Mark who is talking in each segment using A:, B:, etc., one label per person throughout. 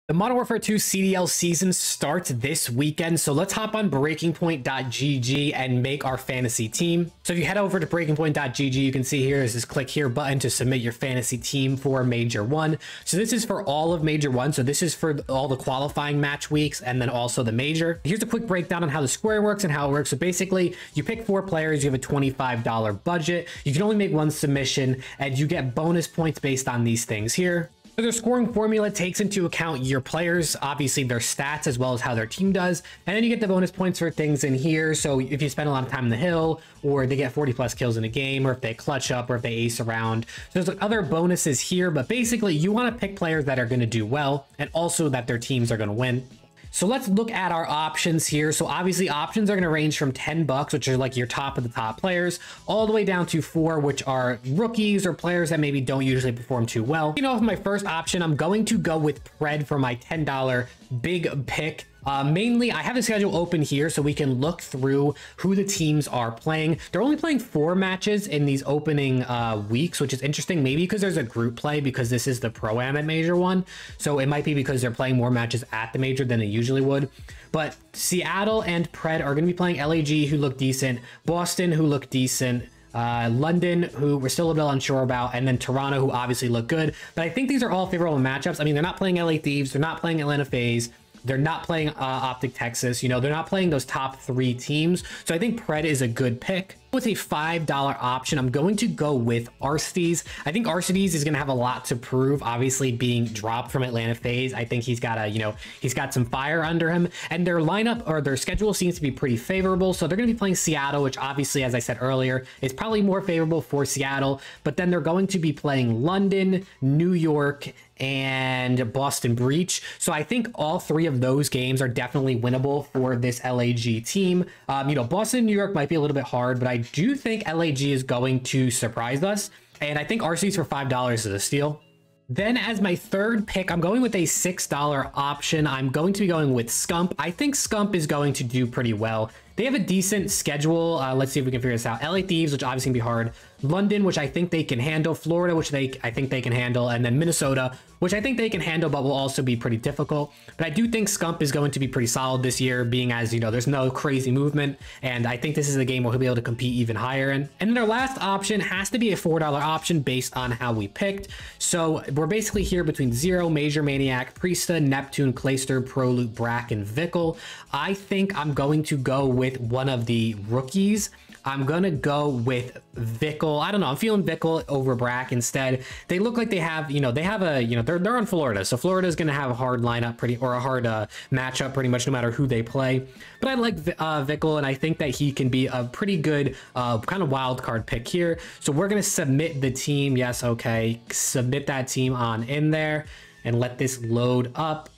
A: The Modern Warfare 2 CDL season starts this weekend, so let's hop on breakingpoint.gg and make our fantasy team. So if you head over to breakingpoint.gg, you can see here is this click here button to submit your fantasy team for Major 1. So this is for all of Major 1. So this is for all the qualifying match weeks and then also the Major. Here's a quick breakdown on how the scoring works and how it works. So basically, you pick 4 players, you have a $25 budget. You can only make 1 submission, and you get bonus points based on these things here. So their scoring formula takes into account your players, obviously their stats, as well as how their team does. And then you get the bonus points for things in here. So if you spend a lot of time in the hill, or they get 40+ kills in a game, or if they clutch up, or if they ace around. So there's other bonuses here, but basically you want to pick players that are going to do well, and also that their teams are going to win. So let's look at our options here. So obviously options are going to range from $10, which are like your top of the top players, all the way down to 4, which are rookies or players that maybe don't usually perform too well. You know, for my first option, I'm going to go with Pred for my $10 big pick. Mainly, I have the schedule open here so we can look through who the teams are playing. They're only playing 4 matches in these opening weeks, which is interesting. Maybe because there's a group play, because this is the Pro-Am at Major 1. So it might be because they're playing more matches at the Major than they usually would. But Seattle and Pred are going to be playing LAG, who look decent, Boston, who look decent, London, who we're still a little unsure about, and then Toronto, who obviously look good. But I think these are all favorable matchups. I mean, they're not playing LA Thieves, they're not playing Atlanta FaZe, they're not playing Optic Texas, you know, they're not playing those top 3 teams. So I think Pred is a good pick. With a $5 option, I'm going to go with Arcides. I think Arcides is going to have a lot to prove, obviously being dropped from Atlanta FaZe. I think he's got a, you know, he's got some fire under him, and their lineup or their schedule seems to be pretty favorable. So they're going to be playing Seattle, which obviously, as I said earlier, is probably more favorable for Seattle, but then they're going to be playing London, New York, and Boston Breach. So I think all 3 of those games are definitely winnable for this LAG team. You know, Boston, New York might be a little bit hard, but I do think LAG is going to surprise us. And I think Arcides for $5 is a steal. Then as my third pick, I'm going with a $6 option. I'm going to be going with Scump. I think Scump is going to do pretty well. They have a decent schedule. Let's see if we can figure this out. LA Thieves, which obviously can be hard. London, which I think they can handle. Florida, which I think they can handle. And then Minnesota, which I think they can handle, but will also be pretty difficult. But I do think Scump is going to be pretty solid this year, being as, you know, there's no crazy movement. And I think this is a game where he'll be able to compete even higher in. And then our last option has to be a $4 option based on how we picked. So we're basically here between Zero, Major Maniac, Priesta, Neptune, Clayster, Prolute, Brack, and Vickle. I think I'm going to go with one of the rookies. I'm gonna go with Vickle. I don't know, I'm feeling Vickle over Brack instead. They look like they have, you know, they have a, you know, they're on Florida, so Florida's gonna have a hard lineup or a hard matchup pretty much no matter who they play. But I like Vickle, and I think that he can be a pretty good kind of wild card pick here. So we're gonna submit the team. Yes, okay, submit that team on in there and let this load up,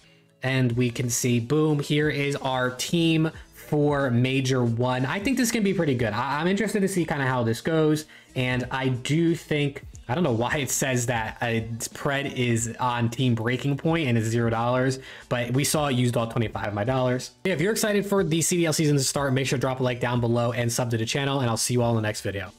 A: and we can see, boom, here is our team for Major 1. I think this can be pretty good. I'm interested to see kind of how this goes, and I do think, I don't know why it says that Pred is on Team Breaking Point and it's $0, but we saw it used all 25 of my dollars. If you're excited for the CDL season to start, make sure to drop a like down below and sub to the channel, and I'll see you all in the next video.